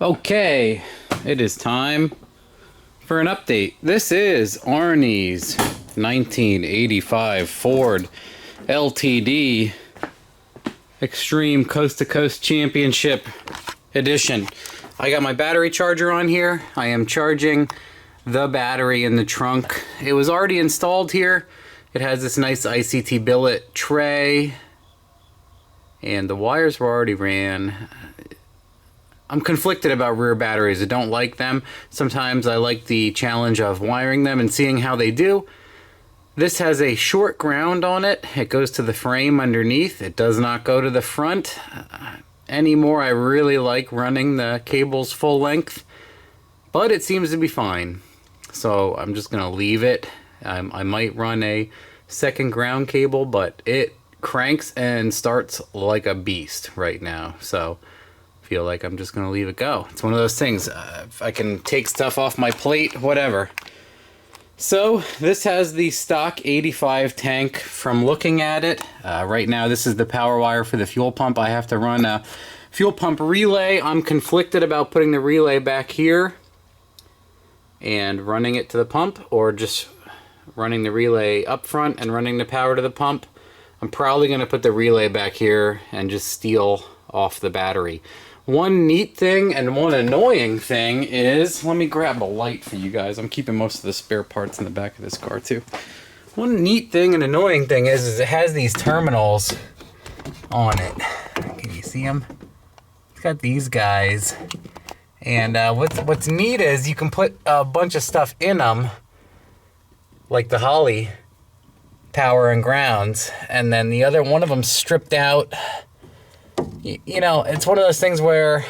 Okay, it is time for an update. This is Arnie's 1985 Ford LTD Extreme Coast to Coast Championship Edition. I got my battery charger on here. I am charging the battery in the trunk. It was already installed here. It has this nice ICT billet tray, and the wires were already ran. I'm conflicted about rear batteries. I don't like them. Sometimes I like the challenge of wiring them and seeing how they do. This has a short ground on it. It goes to the frame underneath. It does not go to the front anymore. I really like running the cables full length, but it seems to be fine. So I'm just gonna leave it. I might run a second ground cable, but it cranks and starts like a beast right now. So feel like I'm just gonna leave it go. It's one of those things. If I can take stuff off my plate, whatever. So this has the stock 85 tank. From looking at it, right now this is the power wire for the fuel pump. I have to run a fuel pump relay. I'm conflicted about putting the relay back here and running it to the pump, or just running the relay up front and running the power to the pump. I'm probably gonna put the relay back here and just steal off the battery. One neat thing and one annoying thing is, let me grab a light for you guys. I'm keeping most of the spare parts in the back of this car too. One neat thing and annoying thing is it has these terminals on it. Can you see them? It's got these guys. And what's neat is you can put a bunch of stuff in them, like the Holley power and grounds, and then the other one of them stripped out. You know, it's one of those things where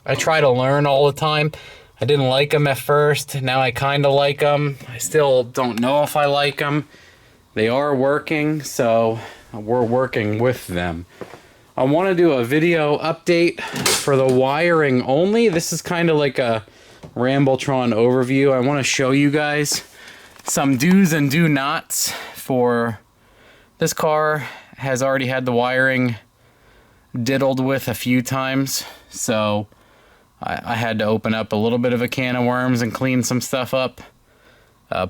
I try to learn all the time. I didn't like them at first. Now I kind of like them. I still don't know if I like them. They are working, so we're working with them. I want to do a video update for the wiring only. This is kind of like a rambletron overview. I want to show you guys some do's and do nots for this car. Has already had the wiring diddled with a few times, so I had to open up a little bit of a can of worms and clean some stuff up.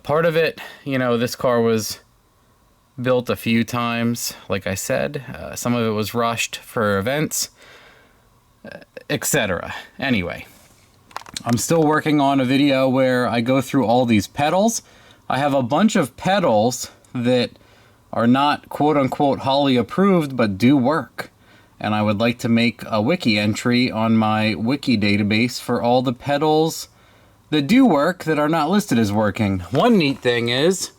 Part of it, you know, this car was built a few times, like I said. Some of it was rushed for events, etc. Anyway, I'm still working on a video where I go through all these pedals. I have a bunch of pedals that are not quote-unquote Holley approved, but do work. And I would like to make a wiki entry on my wiki database for all the pedals that do work that are not listed as working. One neat thing is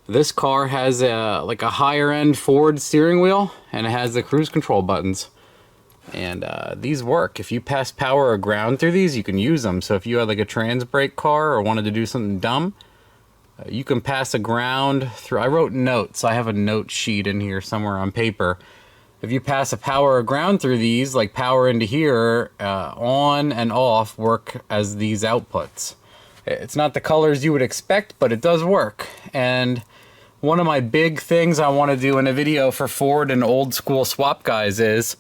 this car has like a higher end Ford steering wheel, and it has the cruise control buttons. And these work. If you pass power or ground through these, you can use them. So if you had like a trans brake car or wanted to do something dumb, you can pass a ground through. I wrote notes. I have a note sheet in here somewhere on paper. If you pass a power or ground through these, like power into here, on and off work as these outputs. It's not the colors you would expect, but it does work. And one of my big things I want to do in a video for Ford and old school swap guys is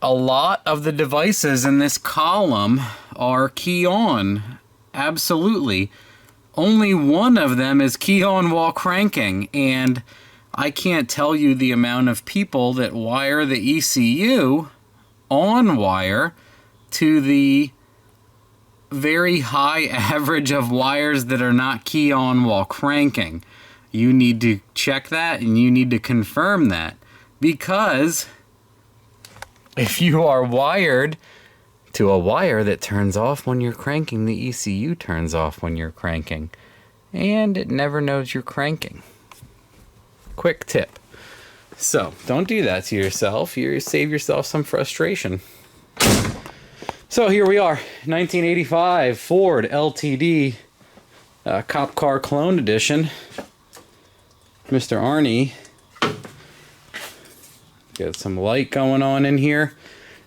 a lot of the devices in this column are key on. Absolutely. Only one of them is key on while cranking, and I can't tell you the amount of people that wire the ECU on wire to the very high average of wires that are not key on while cranking. You need to check that, and you need to confirm that, because if you are wired to a wire that turns off when you're cranking, the ECU turns off when you're cranking, and it never knows you're cranking. Quick tip. So don't do that to yourself. You save yourself some frustration. So here we are, 1985 Ford LTD Cop Car Clone Edition. Mr. Arnie. Got some light going on in here.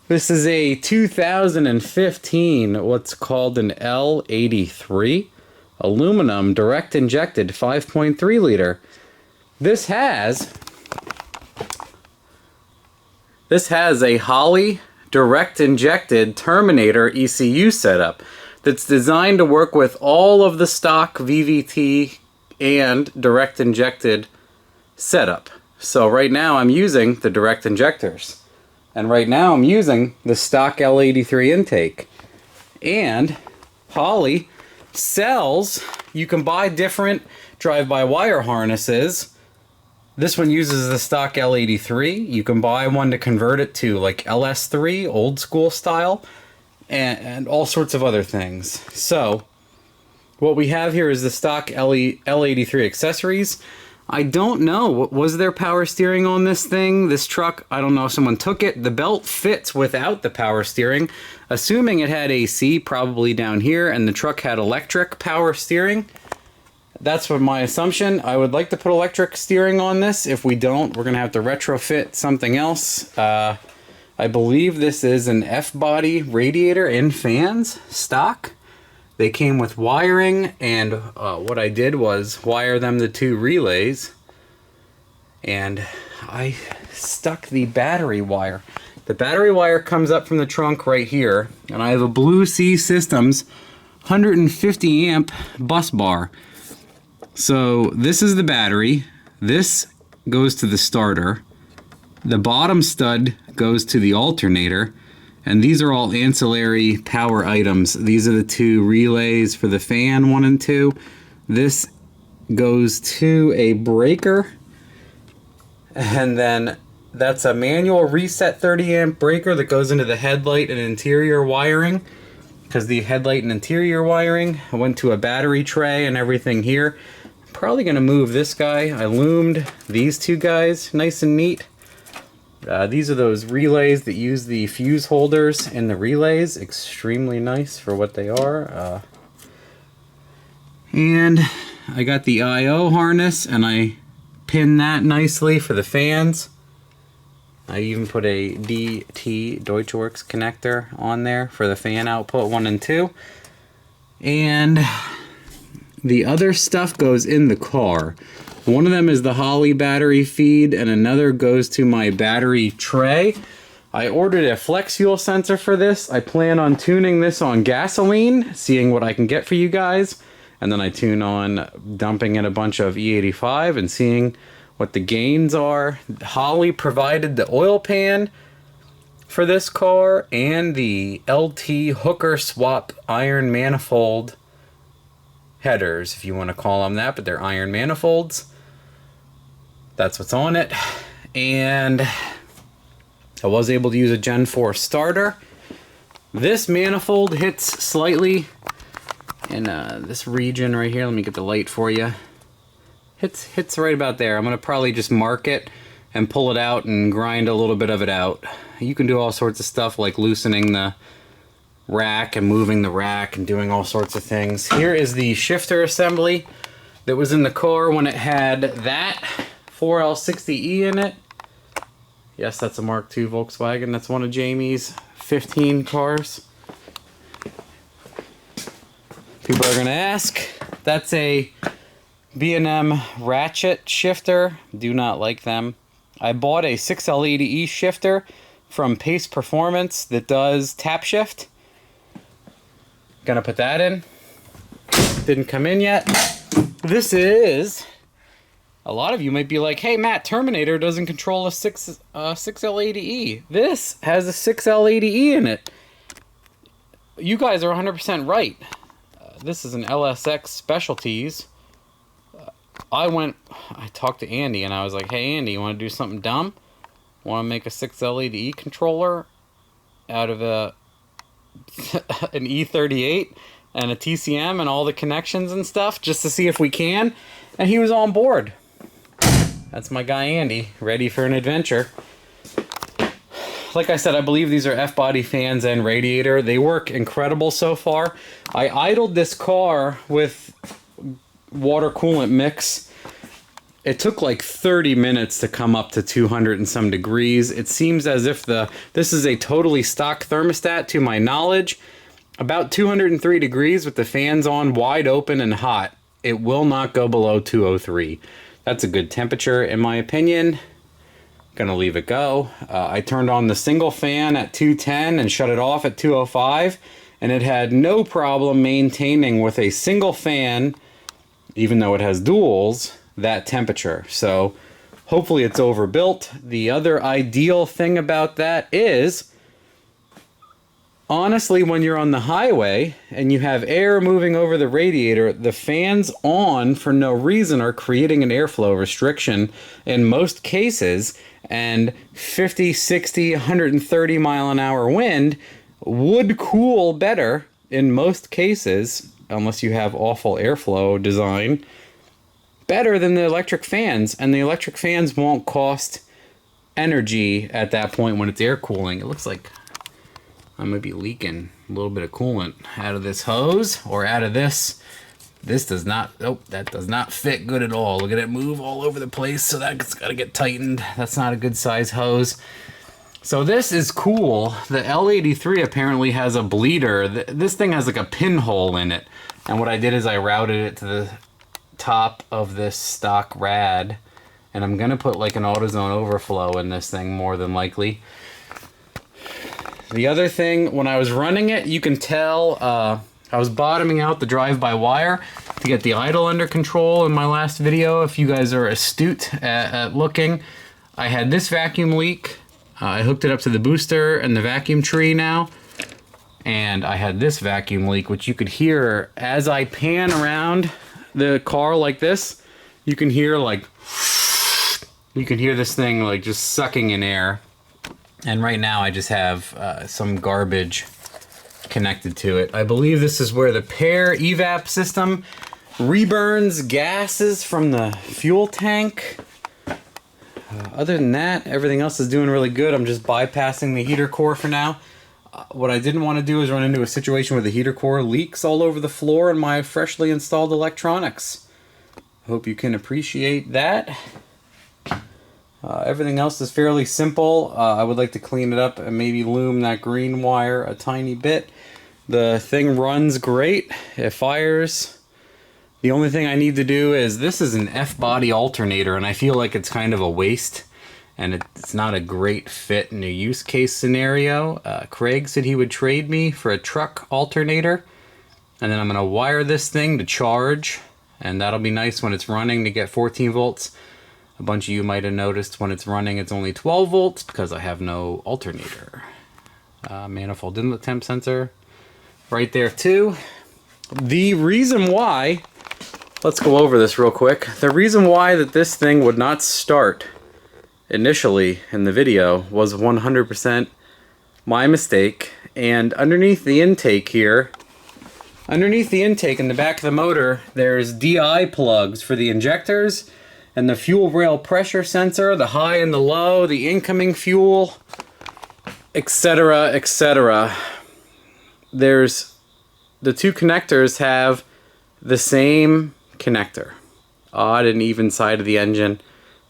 This is a 2015, what's called an L83 aluminum direct injected 5.3 liter. This has a Holley direct injected Terminator ECU setup that's designed to work with all of the stock VVT and direct injected setup. So right now I'm using the direct injectors. And right now I'm using the stock L83 intake. And Holley sells, you can buy different drive-by-wire harnesses. This one uses the stock L83. You can buy one to convert it to like LS3, old school style, and all sorts of other things. So what we have here is the stock L83 accessories. I don't know, was there power steering on this thing? This truck, I don't know if someone took it. The belt fits without the power steering. Assuming it had AC, probably down here, and the truck had electric power steering. That's what my assumption. I would like to put electric steering on this. If we don't, we're gonna have to retrofit something else. I believe this is an F-body radiator and fans, stock. They came with wiring, and what I did was wire them to 2 relays, and I stuck the battery wire. The battery wire comes up from the trunk right here, and I have a Blue Sea Systems 150 amp bus bar. So this is the battery, this goes to the starter, the bottom stud goes to the alternator, and these are all ancillary power items. These are the 2 relays for the fan, 1 and 2. This goes to a breaker, and then that's a manual reset 30 amp breaker that goes into the headlight and interior wiring, because the headlight and interior wiring went to a battery tray and everything here. I'm probably gonna move this guy. I loomed these 2 guys nice and neat. These are those relays that use the fuse holders in the relays. Extremely nice for what they are. And I got the I/O harness, and I pinned that nicely for the fans. I even put a DT Deutschwerks connector on there for the fan output 1 and 2. And the other stuff goes in the car. One of them is the Holley battery feed, and another goes to my battery tray. I ordered a flex fuel sensor for this. I plan on tuning this on gasoline, seeing what I can get for you guys. And then I tune on dumping in a bunch of E85 and seeing what the gains are. Holley provided the oil pan for this car and the LT hooker swap iron manifold headers, if you want to call them that, but they're iron manifolds. That's what's on it. And I was able to use a Gen 4 starter. This manifold hits slightly in this region right here. Let me get the light for you. Hits right about there. I'm going to probably just mark it and pull it out and grind a little bit of it out. You can do all sorts of stuff like loosening the rack and moving the rack and doing all sorts of things. Here is the shifter assembly that was in the car when it had that 4L60E in it. Yes, that's a Mark II Volkswagen. That's one of Jamie's 15 cars. People are gonna ask. That's a B&M ratchet shifter. Do not like them. I bought a 6L80E shifter from Pace Performance that does tap shift. Gonna put that in. Didn't come in yet. This is, a lot of you might be like, hey Matt, Terminator doesn't control a 6L80E. This has a 6L80E in it. You guys are 100% right. This is an LSX Specialties. I talked to Andy and I was like, hey Andy, you want to do something dumb? Want to make a 6L80E controller out of an E38 and a TCM and all the connections and stuff just to see if we can? And he was on board. That's my guy Andy, ready for an adventure. Like I said, I believe these are F-body fans and radiator. They work incredible so far. I idled this car with water coolant mix. It took like 30 minutes to come up to 200 and some degrees. It seems as if this is a totally stock thermostat to my knowledge. About 203 degrees with the fans on, wide open and hot. It will not go below 203. That's a good temperature in my opinion. Gonna leave it go. I turned on the single fan at 210 and shut it off at 205, and it had no problem maintaining with a single fan, even though it has duals, that temperature. So hopefully it's overbuilt. The other ideal thing about that is, honestly, when you're on the highway and you have air moving over the radiator, the fans on for no reason are creating an airflow restriction in most cases, and 50, 60, 130 mile an hour wind would cool better in most cases, unless you have awful airflow design, better than the electric fans. And the electric fans won't cost energy at that point when it's air cooling. It looks like I might be leaking a little bit of coolant out of this hose or out of this. This does not, oh, that does not fit good at all. Look at it move all over the place, so that's got to get tightened. That's not a good size hose. So this is cool. The L83 apparently has a bleeder. This thing has like a pinhole in it. And what I did is I routed it to the top of this stock rad. And I'm going to put like an AutoZone overflow in this thing more than likely. The other thing, when I was running it, you can tell I was bottoming out the drive-by-wire to get the idle under control in my last video. If you guys are astute at looking, I had this vacuum leak. I hooked it up to the booster and the vacuum tree now. And I had this vacuum leak, which you could hear as I pan around the car like this. You can hear this thing like just sucking in air. And right now I just have some garbage connected to it. I believe this is where the pair evap system reburns gases from the fuel tank. Other than that, everything else is doing really good. I'm just bypassing the heater core for now. What I didn't want to do is run into a situation where the heater core leaks all over the floor in my freshly installed electronics. Hope you can appreciate that. Everything else is fairly simple. I would like to clean it up and maybe loom that green wire a tiny bit. The thing runs great. It fires. The only thing I need to do is, this is an F-body alternator, and I feel like it's kind of a waste, and it's not a great fit in a use case scenario. Craig said he would trade me for a truck alternator, and then I'm going to wire this thing to charge, and that'll be nice when it's running to get 14 volts. A bunch of you might have noticed when it's running it's only 12 volts because I have no alternator. Manifold inlet temp sensor right there too. The reason why, let's go over this real quick. The reason why that this thing would not start initially in the video was 100% my mistake. And underneath the intake here, underneath the intake in the back of the motor, there's DI plugs for the injectors and the fuel rail pressure sensor, the high and the low, the incoming fuel, etc., etc. There's, the two connectors have the same connector. Odd and even side of the engine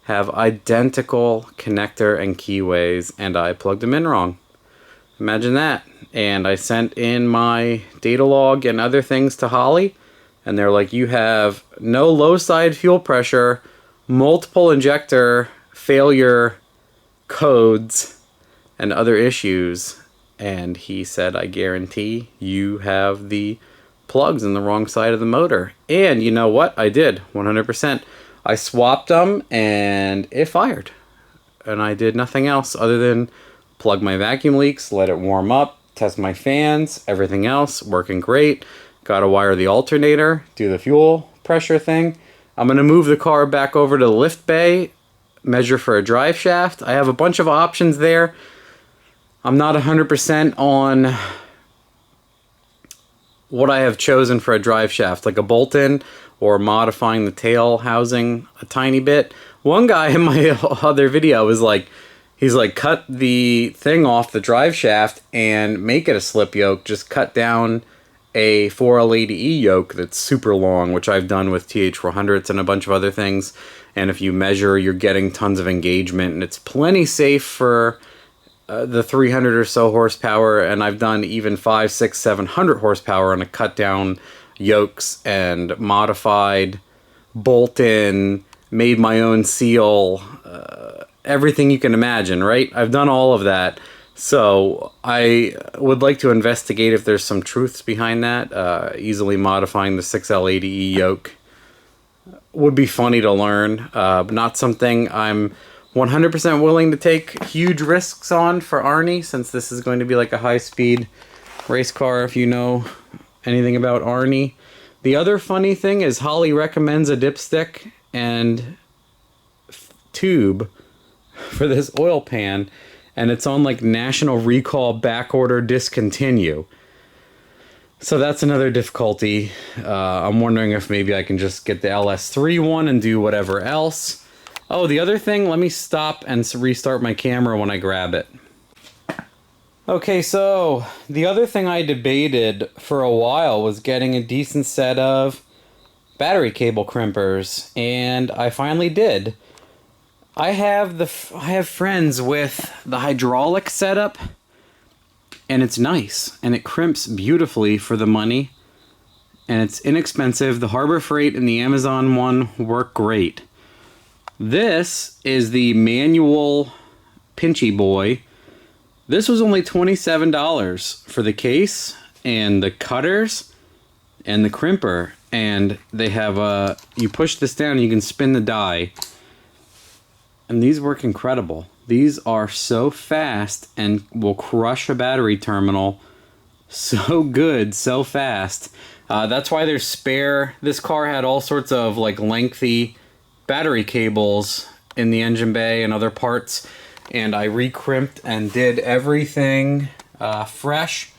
have identical connector and keyways, and I plugged them in wrong. Imagine that. And I sent in my data log and other things to Holly, and they're like, you have no low side fuel pressure, multiple injector failure codes, and other issues. And he said, I guarantee you have the plugs in the wrong side of the motor. And you know what? I did, 100%. I swapped them and it fired. And I did nothing else other than plug my vacuum leaks, let it warm up, test my fans, everything else working great. Got to wire the alternator, do the fuel pressure thing. I'm going to move the car back over to the lift bay, measure for a drive shaft. I have a bunch of options there. I'm not 100% on what I have chosen for a drive shaft, like a bolt-in or modifying the tail housing a tiny bit. One guy in my other video was like, he's like, cut the thing off the drive shaft and make it a slip yoke. Just cut down a 4L80E yoke that's super long, which I've done with TH400s and a bunch of other things. And if you measure, you're getting tons of engagement, and it's plenty safe for the 300 or so horsepower. And I've done even 500, 600, 700 horsepower on a cut down yokes and modified bolt-in, made my own seal, everything you can imagine, right? I've done all of that. So I would like to investigate if there's some truths behind that. Easily modifying the 6L80E yoke would be funny to learn, but not something I'm 100% willing to take huge risks on for Arnie, since this is going to be like a high-speed race car, if you know anything about Arnie. The other funny thing is Holly recommends a dipstick and tube for this oil pan, and it's on like national recall backorder discontinue. So that's another difficulty. I'm wondering if maybe I can just get the LS3 one and do whatever else. Oh, the other thing, let me stop and restart my camera when I grab it. Okay, so the other thing I debated for a while was getting a decent set of battery cable crimpers, and I finally did. I have friends with the hydraulic setup, and it's nice, and it crimps beautifully for the money, and it's inexpensive. The Harbor Freight and the Amazon one work great. This is the manual Pinchy Boy. This was only $27 for the case and the cutters and the crimper, and they have you push this down and you can spin the die, and these work incredible. These are so fast and will crush a battery terminal. So good, so fast. That's why there's spare. This car had all sorts of like lengthy battery cables in the engine bay and other parts, and I re-crimped and did everything fresh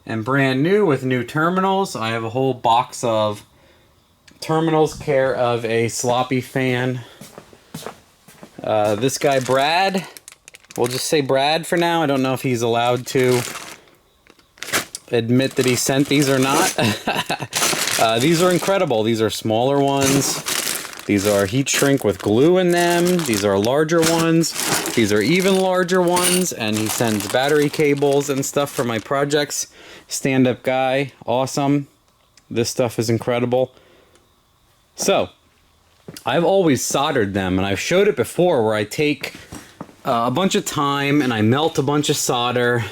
and brand new with new terminals. I have a whole box of terminals, care of a sloppy fan. This guy Brad, we'll just say Brad for now. I don't know if he's allowed to admit that he sent these or not. These are incredible. These are smaller ones. These are heat shrink with glue in them. These are larger ones. These are even larger ones. And he sends battery cables and stuff for my projects. Stand-up guy. Awesome. This stuff is incredible. So, I've always soldered them, and I've showed it before where I take a bunch of time and I melt a bunch of solder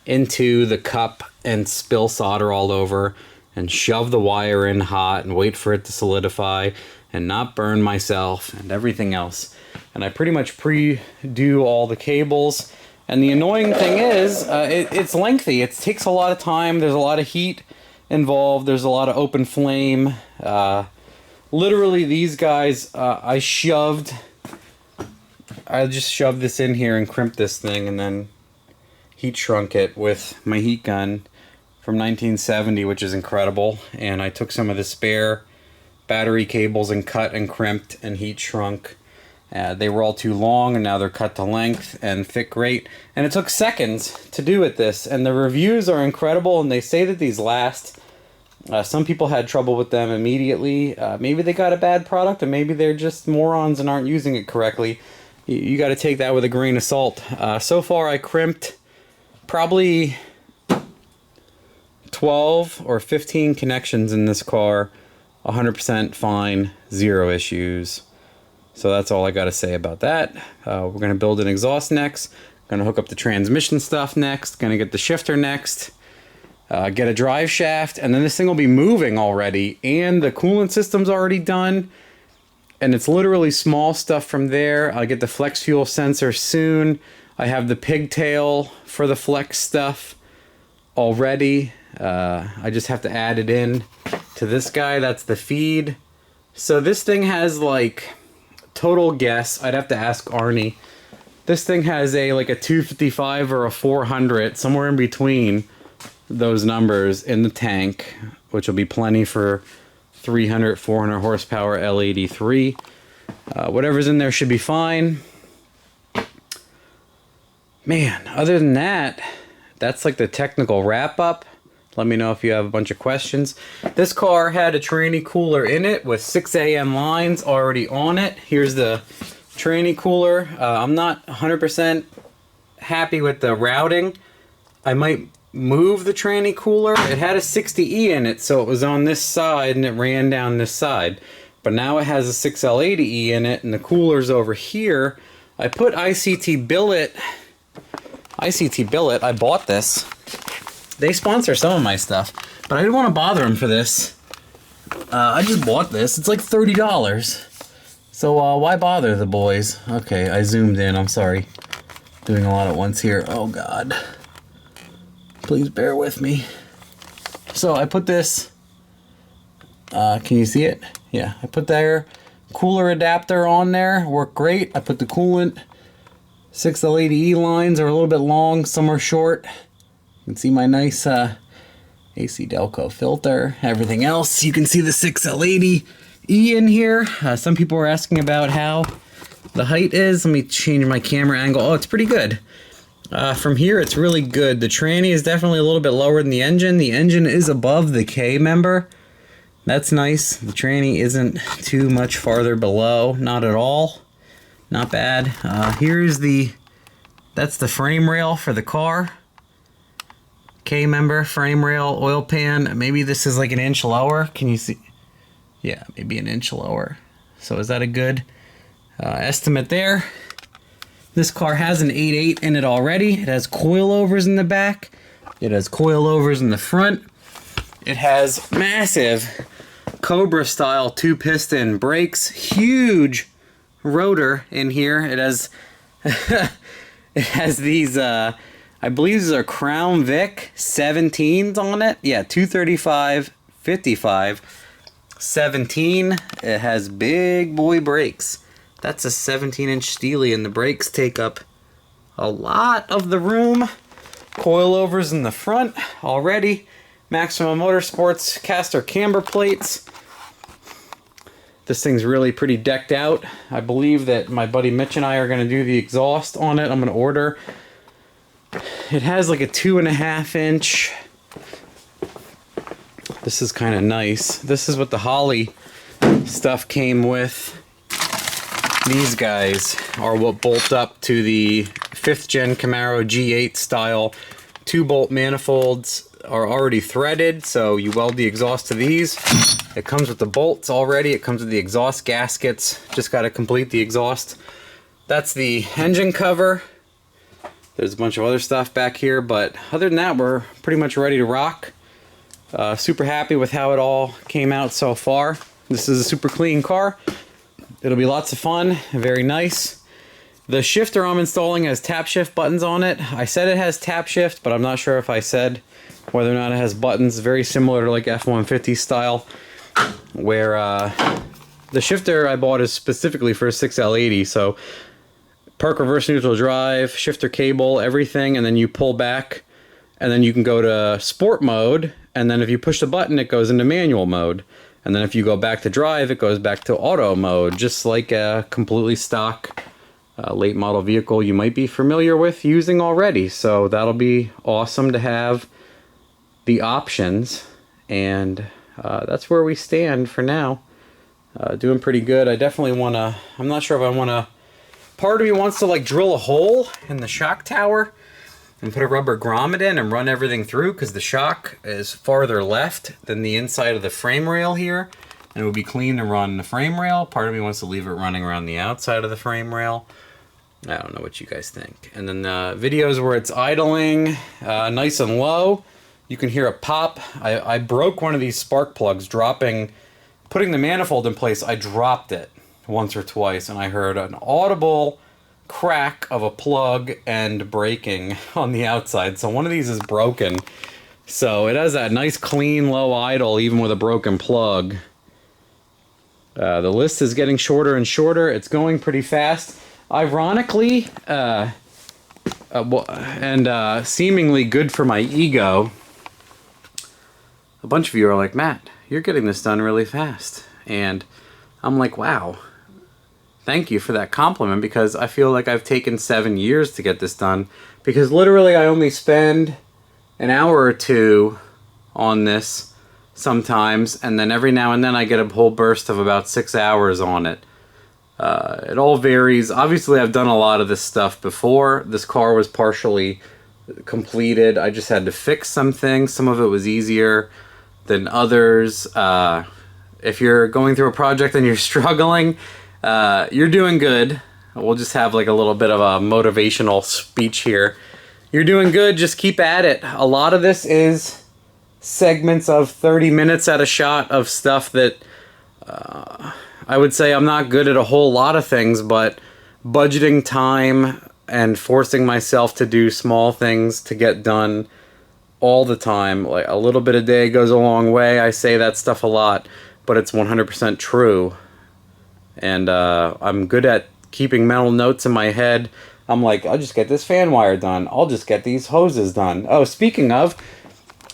into the cup and spill solder all over and shove the wire in hot and wait for it to solidify and not burn myself and everything else. And I pretty much pre-do all the cables. And the annoying thing is, it's lengthy. It takes a lot of time. There's a lot of heat involved. There's a lot of open flame. Literally, these guys, I just shoved this in here and crimped this thing and then heat shrunk it with my heat gun from 1970, which is incredible. And I took some of the spare battery cables and cut and crimped and heat shrunk. They were all too long, and now they're cut to length and fit great. And it took seconds to do it this, and the reviews are incredible, and they say that these last. Some people had trouble with them immediately. Maybe they got a bad product, and maybe they're just morons and aren't using it correctly. You got to take that with a grain of salt. So far, I crimped probably 12 or 15 connections in this car. 100% fine, zero issues. So that's all I got to say about that. We're going to build an exhaust next. Going to hook up the transmission stuff next. Going to get the shifter next. Get a drive shaft, and then this thing will be moving already, and the coolant system's already done, and it's literally small stuff from there. I'll get the flex fuel sensor soon. I have the pigtail for the flex stuff already. I just have to add it in to this guy. That's the feed. So this thing has, like, total guess, I'd have to ask Arnie. This thing has like a 255 or a 400, somewhere in between those numbers in the tank, which will be plenty for 300, 400 horsepower L83. Whatever's in there should be fine. Man, other than that, that's like the technical wrap-up. Let me know if you have a bunch of questions. This car had a tranny cooler in it with 6 AM lines already on it. Here's the tranny cooler. I'm not 100% happy with the routing. I might move the tranny cooler. It had a 60E in it, so it was on this side and it ran down this side. But now it has a 6L80E in it, and the cooler's over here. I put ICT Billet. ICT Billet, I bought this. They sponsor some of my stuff, but I didn't want to bother them for this. I just bought this. It's like $30. So why bother the boys? Okay, I zoomed in. I'm sorry. Doing a lot at once here. Oh, God. Please bear with me. So I put this... can you see it? Yeah, I put their cooler adapter on there. Worked great. I put the coolant. 6 LADE lines are a little bit long. Some are short. You can see my nice AC Delco filter. Everything else, you can see the 6 LADE in here. Some people were asking about how the height is. Let me change my camera angle. Oh, it's pretty good. From here, it's really good. The tranny is definitely a little bit lower than the engine. The engine is above the K member. That's nice. The tranny isn't too much farther below. Not at all. Not bad. That's the frame rail for the car. K member, frame rail, oil pan. Maybe this is like an inch lower. Can you see? Yeah, maybe an inch lower. So is that a good estimate there? This car has an 8.8 in it already. It has coilovers in the back. It has coilovers in the front. It has massive Cobra style 2-piston brakes. Huge rotor in here. It has it has these I believe these are Crown Vic 17s on it. Yeah, 235, 55, 17. It has big boy brakes. That's a 17-inch Steely, and the brakes take up a lot of the room. Coilovers in the front already. Maximum Motorsports caster camber plates. This thing's really pretty decked out. I believe that my buddy Mitch and I are going to do the exhaust on it. I'm going to order. It has like a 2.5-inch. This is kind of nice. This is what the Holley stuff came with. These guys are what bolt up to the 5th gen Camaro G8 style. 2-bolt manifolds are already threaded, so you weld the exhaust to these. It comes with the bolts already. It comes with the exhaust gaskets. Just got to complete the exhaust. That's the engine cover. There's a bunch of other stuff back here, but other than that, we're pretty much ready to rock. Super happy with how it all came out so far. This is a super clean car. It'll be lots of fun, very nice. The shifter I'm installing has tap shift buttons on it. I said it has tap shift, but I'm not sure if I said whether or not it has buttons. Very similar to like F-150 style, where the shifter I bought is specifically for a 6L80, so park, reverse, neutral drive, shifter cable, everything, and then you pull back, and then you can go to sport mode, and then if you push the button, it goes into manual mode. And then if you go back to drive, it goes back to auto mode, just like a completely stock late model vehicle you might be familiar with using already. So that'll be awesome to have the options. And that's where we stand for now. Doing pretty good. I definitely want to, I'm not sure if I want to, part of me wants to like drill a hole in the shock tower and put a rubber grommet in and run everything through, because the shock is farther left than the inside of the frame rail here, and it would be clean to run the frame rail. Part of me wants to leave it running around the outside of the frame rail. I don't know what you guys think. And then videos where it's idling nice and low, you can hear a pop. I broke one of these spark plugs putting the manifold in place. I dropped it once or twice, and I heard an audible crack of a plug and breaking on the outside. So one of these is broken. So it has that nice clean low idle even with a broken plug. The list is getting shorter and shorter. It's going pretty fast. Ironically, and seemingly good for my ego, a bunch of you are like, Matt, you're getting this done really fast. And I'm like, wow. Thank you for that compliment, because I feel like I've taken 7 years to get this done, because literally I only spend an hour or two on this sometimes, and then every now and then I get a whole burst of about 6 hours on it. It all varies. Obviously I've done a lot of this stuff before. This car was partially completed. I just had to fix some things. Some of it was easier than others. If you're going through a project and you're struggling, you're doing good. we'll just have like a little bit of a motivational speech here. You're doing good, just keep at it. A lot of this is segments of 30 minutes at a shot of stuff that I would say I'm not good at a whole lot of things, but budgeting time and forcing myself to do small things to get done all the time, like a little bit a day goes a long way. I say that stuff a lot, but it's 100% true. And I'm good at keeping mental notes in my head. I'm like, I'll just get this fan wire done. I'll just get these hoses done. Oh, speaking of,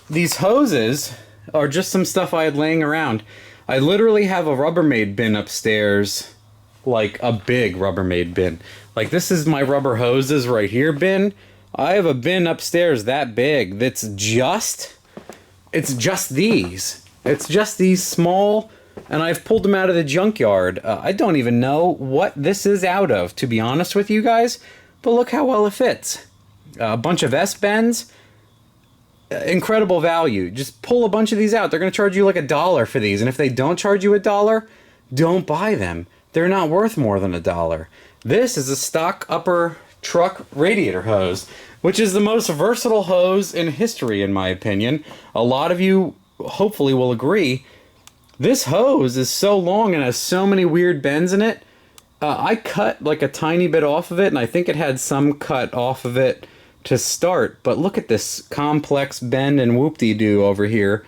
these hoses are just some stuff I had laying around. I literally have a Rubbermaid bin upstairs, like a big Rubbermaid bin. Like, this is my rubber hoses right here bin. I have a bin upstairs that big that's just these. It's just these small, and I've pulled them out of the junkyard. I don't even know what this is out of, to be honest with you guys, but look how well it fits. A bunch of S-bends. Incredible value. Just pull a bunch of these out. They're going to charge you like $1 for these, and if they don't charge you $1, don't buy them. They're not worth more than $1. This is a stock upper truck radiator hose, which is the most versatile hose in history, in my opinion. A lot of you hopefully will agree. This hose is so long and has so many weird bends in it. I cut like a tiny bit off of it, and I think it had some cut off of it to start, but look at this complex bend and whoop-de-doo over here.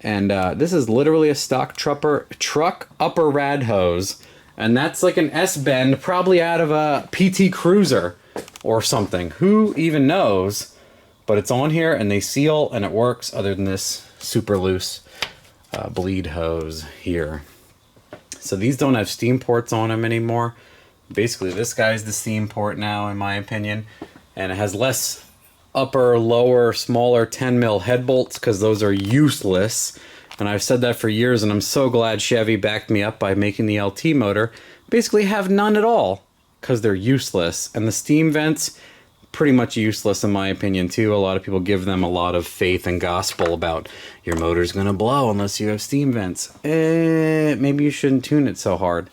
And this is literally a stock truck upper rad hose, and that's like an S-bend, probably out of a PT Cruiser or something. Who even knows? But it's on here, and they seal, and it works, other than this super loose bleed hose here. So these don't have steam ports on them anymore. Basically, this guy's the steam port now, in my opinion. And it has less upper, lower, smaller 10 mil head bolts, because those are useless. And I've said that for years, and I'm so glad Chevy backed me up by making the LT motor. Basically have none at all, because they're useless. And the steam vents, pretty much useless in my opinion too. A lot of people give them a lot of faith and gospel about your motor's gonna blow unless you have steam vents. Maybe you shouldn't tune it so hard.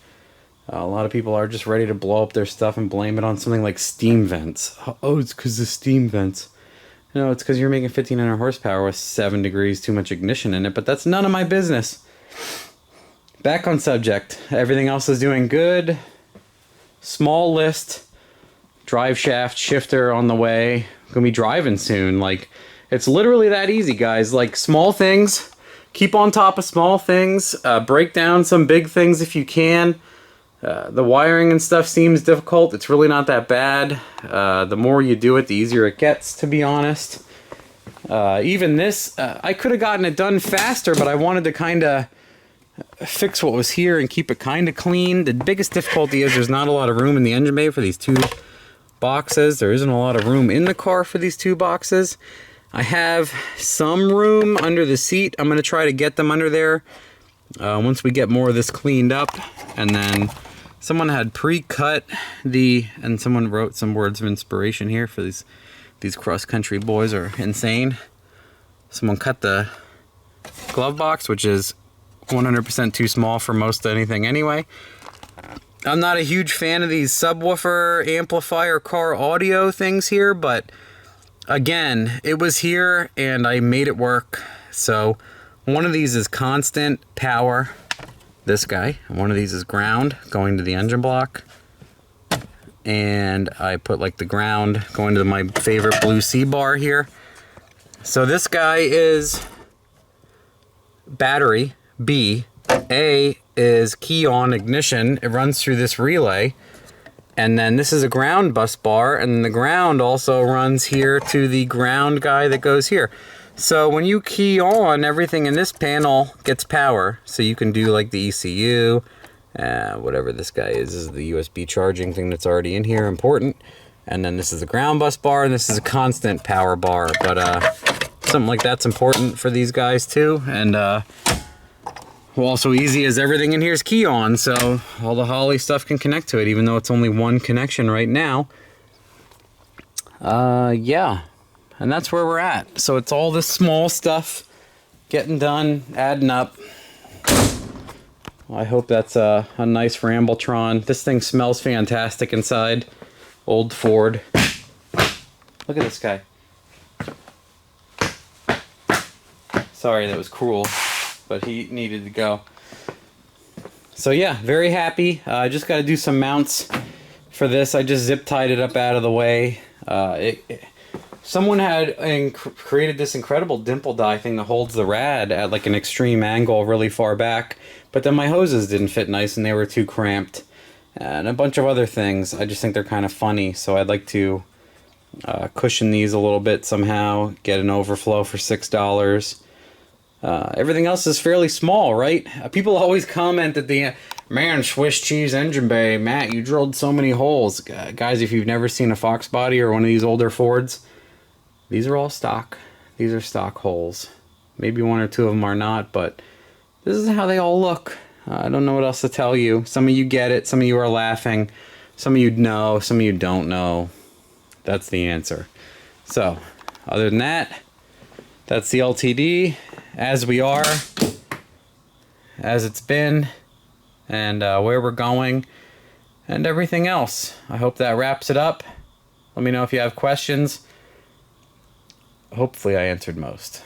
A lot of people are just ready to blow up their stuff and blame it on something like steam vents. Oh, it's because of steam vents. No, it's because you're making 1,500 horsepower with 7 degrees too much ignition in it, but that's none of my business. Back on subject. Everything else is doing good. Small list. Drive shaft shifter on the way. Gonna be driving soon. Like, it's literally that easy, guys. Like, small things. Keep on top of small things. Break down some big things if you can. The wiring and stuff seems difficult. It's really not that bad. The more you do it, the easier it gets, to be honest. Even this, I could have gotten it done faster, but I wanted to kind of fix what was here and keep it kind of clean. The biggest difficulty is there's not a lot of room in the engine bay for these two boxes. There isn't a lot of room in the car for these two boxes. I have some room under the seat. I'm going to try to get them under there once we get more of this cleaned up. And then someone had pre-cut and someone wrote some words of inspiration here for these cross-country boys are insane. Someone cut the glove box, which is 100% too small for most anything anyway. I'm not a huge fan of these subwoofer amplifier car audio things here, but again, it was here and I made it work. So one of these is constant power, this guy. One of these is ground going to the engine block. And I put like the ground going to my favorite blue C-bar here. So this guy is battery, B. A is key on ignition. It runs through this relay. And then this is a ground bus bar, and the ground also runs here to the ground guy that goes here. So when you key on, everything in this panel gets power. So you can do like the ECU, whatever this guy is the USB charging thing that's already in here, important. And then this is the ground bus bar, and this is a constant power bar. But something like that's important for these guys too. And well, also easy as everything in here is key on, so all the Holley stuff can connect to it, even though it's only one connection right now. Yeah, and that's where we're at. So it's all this small stuff getting done, adding up. I hope that's a nice rambletron. This thing smells fantastic inside. Old Ford. Look at this guy. Sorry, that was cruel, but he needed to go. So yeah, very happy. I just got to do some mounts for this. I just zip tied it up out of the way. Someone had created this incredible dimple die thing that holds the rad at like an extreme angle really far back, but then my hoses didn't fit nice and they were too cramped. And a bunch of other things. I just think they're kind of funny, so I'd like to cushion these a little bit somehow, get an overflow for $6. Everything else is fairly small, right? People always comment at the man, Swiss cheese engine bay, Matt, you drilled so many holes. Guys, if you've never seen a Fox body or one of these older Fords, these are all stock. These are stock holes. Maybe one or two of them are not, but this is how they all look. I don't know what else to tell you. Some of you get it, some of you are laughing, some of you know, some of you don't know. That's the answer. So, other than that, that's the LTD, as we are, as it's been, and where we're going, and everything else. I hope that wraps it up. Let me know if you have questions. Hopefully I answered most.